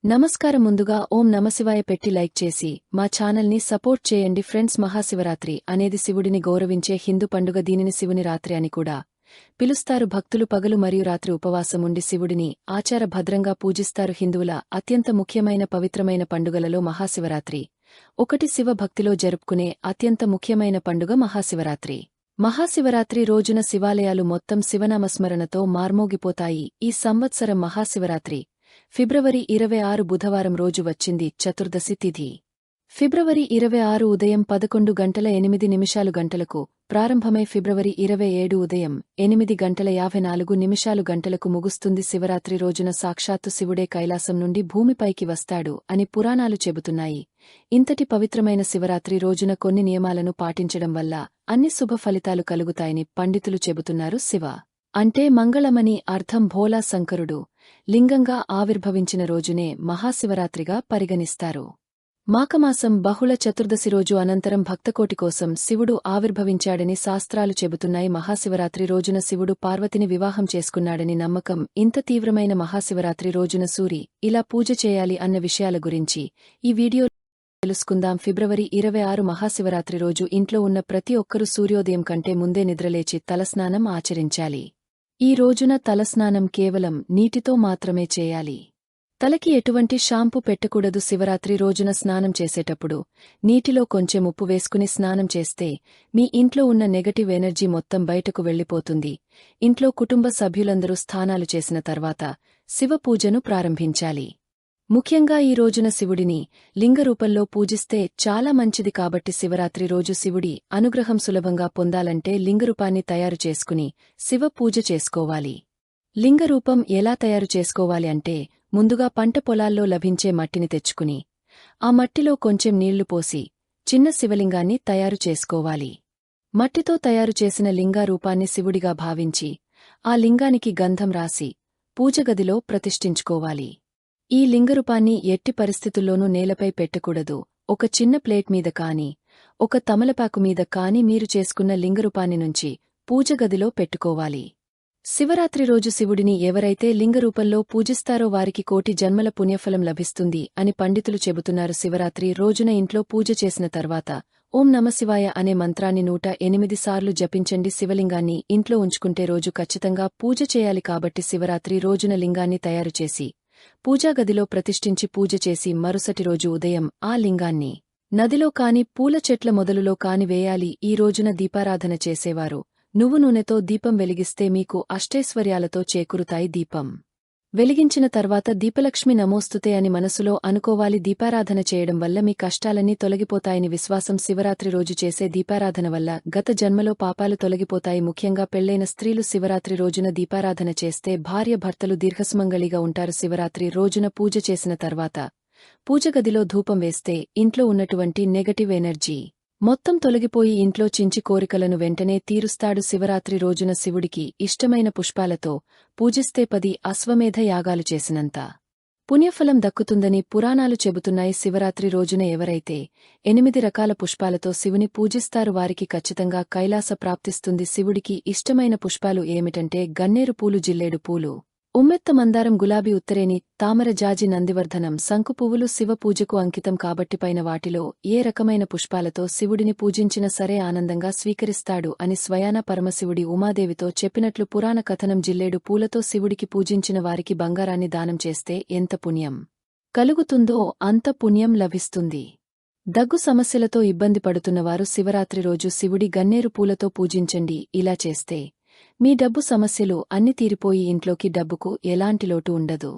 నమస్కారం. ముందుగా ఓం నమశివాయ పెట్టి లైక్ చేసి మా ఛానల్ని సపోర్ట్ చేయండి ఫ్రెండ్స్. మహాశివరాత్రి అనేది శివుడిని గౌరవించే హిందూ పండుగ. దీనిని శివుని రాత్రి అని కూడా పిలుస్తారు. భక్తులు పగలు మరియు రాత్రి ఉపవాసం ఉండి శివుడిని ఆచార భద్రంగా పూజిస్తారు. హిందువుల అత్యంత ముఖ్యమైన పవిత్రమైన పండుగలలో మహాశివరాత్రి ఒకటి. శివ భక్తిలో జరుపుకునే అత్యంత ముఖ్యమైన పండుగ మహాశివరాత్రి. మహాశివరాత్రి రోజున శివాలయాలు మొత్తం శివనామస్మరణతో మార్మోగిపోతాయి. ఈ సంవత్సరం మహాశివరాత్రి ఫిబ్రవరి 26 బుధవారం రోజు వచ్చింది. చతుర్దశి తిథి ఫిబ్రవరి 26 ఉదయం 11:08 గంటలకు ప్రారంభమై ఫిబ్రవరి 27 ఉదయం 8:54 గంటలకు ముగుస్తుంది. శివరాత్రి రోజున సాక్షాత్తు శివుడే కైలాసం నుండి భూమిపైకి వస్తాడు అని పురాణాలు చెబుతున్నాయి. ఇంతటి పవిత్రమైన శివరాత్రి రోజున కొన్ని నియమాలను పాటించడం వల్ల అన్ని శుభ ఫలితాలు కలుగుతాయని పండితులు చెబుతున్నారు. శివ అంటే మంగళమని అర్థం. భోలా శంకరుడు లింగంగా ఆవిర్భవించిన రోజునే మహాశివరాత్రిగా పరిగణిస్తారు. మాఘమాసం బహుళ చతుర్దశి రోజు అనంతరం భక్తకోటి కోసం శివుడు ఆవిర్భవించాడని శాస్త్రాలు చెబుతున్నాయి. మహాశివరాత్రి రోజున శివుడు పార్వతిని వివాహం చేసుకున్నాడని నమ్మకం. ఇంత తీవ్రమైన మహాశివరాత్రి రోజున ఇలా పూజ చేయాలి అన్న విషయాల గురించి ఈ వీడియో తెలుసుకుందాం. ఫిబ్రవరి 26 మహాశివరాత్రి రోజు ఇంట్లో ఉన్న ప్రతి ఒక్కరూ సూర్యోదయం కంటే ముందే నిద్రలేచి తలస్నానం ఆచరించాలి. ఈ రోజున తలస్నానం కేవలం నీటితో మాత్రమే చేయాలి. తలకి ఎటువంటి షాంపూ పెట్టకూడదు. శివరాత్రి రోజున స్నానం చేసేటప్పుడు నీటిలో కొంచెం ఉప్పు వేసుకుని స్నానం చేస్తే మీ ఇంట్లో ఉన్న నెగటివ్ ఎనర్జీ మొత్తం బయటకు వెళ్లిపోతుంది. ఇంట్లో కుటుంబ సభ్యులందరూ స్నానాలు చేసిన తర్వాత శివ పూజను ప్రారంభించాలి. ముఖ్యంగా ఈ రోజున శివుడిని లింగరూపంలో పూజిస్తే చాలా మంచిది. కాబట్టి శివరాత్రి రోజు శివుడి అనుగ్రహం సులభంగా పొందాలంటే లింగరూపాన్ని తయారు చేసుకుని శివ పూజ చేసుకోవాలి. లింగరూపం ఎలా తయారు చేసుకోవాలి అంటే ముందుగా పంట పొలాల్లో లభించే మట్టిని తెచ్చుకుని ఆ మట్టిలో కొంచెం నీళ్లు పోసి చిన్న శివలింగాన్ని తయారు చేసుకోవాలి. మట్టితో తయారు చేసిన లింగారూపాన్ని శివుడిగా భావించి ఆ లింగానికి గంధం రాసి పూజగదిలో ప్రతిష్ఠించుకోవాలి. ఈ లింగరూపాన్ని ఎట్టి పరిస్థితుల్లోనూ నేలపై పెట్టకూడదు. ఒక చిన్న ప్లేట్ మీద కాని ఒక తమలపాకు మీద కాని మీరు చేసుకున్న లింగరూపాన్ని నుంచి పూజగదిలో పెట్టుకోవాలి. శివరాత్రి రోజు శివుడిని ఎవరైతే లింగరూపంలో పూజిస్తారో వారికి కోటి జన్మల పుణ్యఫలం లభిస్తుంది అని పండితులు చెబుతున్నారు. శివరాత్రి రోజున ఇంట్లో పూజ చేసిన తర్వాత ఓం నమశివాయ అనే మంత్రాన్ని 108 సార్లు జపించండి. శివలింగాన్ని ఇంట్లో ఉంచుకుంటే రోజు ఖచ్చితంగా పూజ చేయాలి. కాబట్టి శివరాత్రి రోజున లింగాన్ని తయారుచేసి పూజాగదిలో ప్రతిష్ఠించి పూజ చేసి మరుసటి రోజు ఉదయం ఆ లింగాన్ని నదిలో కాని పూల చెట్ల మొదలులో కాని వేయాలి. ఈ రోజున దీపారాధన చేసేవారు నువ్వు నూనెతో దీపం వెలిగిస్తే మీకు అష్టైశ్వర్యాలతో చేకూరుతాయి. దీపం వెలిగించిన తర్వాత దీపలక్ష్మి నమోస్తుతే అని మనసులో అనుకోవాలి. దీపారాధన చేయడం వల్ల మీ కష్టాలన్నీ తొలగిపోతాయని విశ్వాసం. శివరాత్రి రోజు చేసే దీపారాధన వల్ల గత జన్మలో పాపాలు తొలగిపోతాయి. ముఖ్యంగా పెళ్లైన స్త్రీలు శివరాత్రి రోజున దీపారాధన చేస్తే భార్య భర్తలు దీర్ఘసుమంగళిగా ఉంటారు. శివరాత్రి రోజున పూజ చేసిన తర్వాత పూజగదిలో ధూపం వేస్తే ఇంట్లో ఉన్నటువంటి నెగటివ్ ఎనర్జీ మొత్తం తొలగిపోయి ఇంట్లో చించి కోరికలను వెంటనే తీరుస్తాడు. శివరాత్రి రోజున శివుడికి ఇష్టమైన పుష్పాలతో పూజిస్తే 10 అశ్వమేధ యాగాలు చేసినంత పుణ్యఫలం దక్కుతుందని పురాణాలు చెబుతున్నాయి. శివరాత్రి రోజున ఎవరైతే 8 రకాల పుష్పాలతో శివుని పూజిస్తారు వారికి ఖచ్చితంగా కైలాస ప్రాప్తిస్తుంది. శివుడికి ఇష్టమైన పుష్పాలు ఏమిటంటే గన్నేరు పూలు, జిల్లేడు పూలు, ఉమ్మెత్త, మందారం, గులాబీ, ఉత్తరేని, తామర, జాజి, నందివర్ధనం, శంకు పువ్వులు శివ పూజకు అంకితం. కాబట్టి పైన వాటిలో ఏ రకమైన పుష్పాలతో శివుడిని పూజించినా సరే ఆనందంగా స్వీకరిస్తాడు అని స్వయాన పరమశివుడి ఉమాదేవితో చెప్పినట్లు పురాణ కథనం. జిల్లేడు పూలతో శివుడికి పూజించిన వారికి బంగారాన్ని దానం చేస్తే ఎంత పుణ్యం కలుగుతుందో అంత పుణ్యం లభిస్తుంది. దగ్గు సమస్యలతో ఇబ్బంది పడుతున్నవారు శివరాత్రి రోజు శివుడి గన్నేరు పూలతో పూజించండి. ఇలా చేస్తే మీ డబ్బు సమస్యలు అన్ని తీరిపోయి ఇంట్లోకి డబ్బుకు ఎలాంటి లోటు ఉండదు.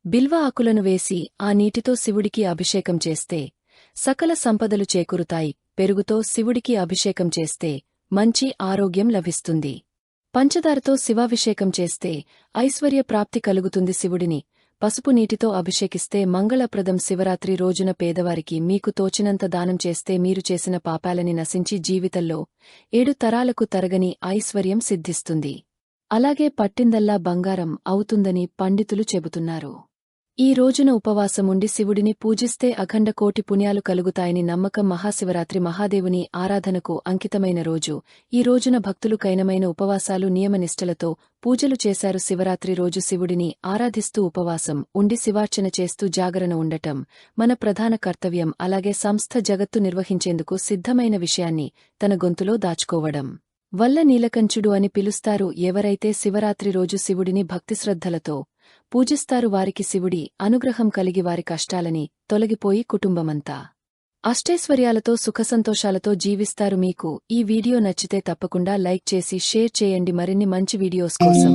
బిల్వ ఆకులను వేసి ఆ నీటితో శివుడికి అభిషేకం చేస్తే సకల సంపదలు చేకూరుతాయి. పెరుగుతో శివుడికి అభిషేకం చేస్తే మంచి ఆరోగ్యం లభిస్తుంది. పంచదారతో శివాభిషేకం చేస్తే ఐశ్వర్య ప్రాప్తి కలుగుతుంది. శివుడిని పసుపు నీటితో అభిషేకిస్తే మంగళప్రదం. శివరాత్రి రోజున పేదవారికి మీకు తోచినంత దానం చేస్తే మీరు చేసిన పాపాలని నశించి జీవితంలో 7 తరాలకు తరగని ఐశ్వర్యం సిద్ధిస్తుంది. అలాగే పట్టిందల్లా బంగారం అవుతుందని పండితులు చెబుతున్నారు. ఈ రోజున ఉపవాసం ఉండి శివుడిని పూజిస్తే అఖండ కోటి పుణ్యాలు కలుగుతాయని నమ్మకం. మహాశివరాత్రి మహాదేవుని ఆరాధనకు అంకితమైన రోజు. ఈ రోజున భక్తులు కైనమైన ఉపవాసాలు నియమనిష్టలతో పూజలు చేశారు. శివరాత్రి రోజు శివుడిని ఆరాధిస్తూ ఉపవాసం ఉండి శివార్చన చేస్తూ జాగరణ ఉండటం మన ప్రధాన కర్తవ్యం. అలాగే సంస్థ జగత్తు నిర్వహించేందుకు సిద్ధమైన విషయాన్ని తన గొంతులో దాచుకోవడం వల్ల నీలకంఠుడు అని పిలుస్తారు. ఎవరైతే శివరాత్రి రోజు శివుడిని భక్తిశ్రద్ధలతో పూజిస్తారు వారికి శివుడి అనుగ్రహం కలిగి వారి కష్టాలని తొలగిపోయి కుటుంబమంతా అష్టైశ్వర్యాలతో సుఖసంతోషాలతో జీవిస్తారు. మీకు ఈ వీడియో నచ్చితే తప్పకుండా లైక్ చేసి షేర్ చేయండి. మరిన్ని మంచి వీడియోస్ కోసం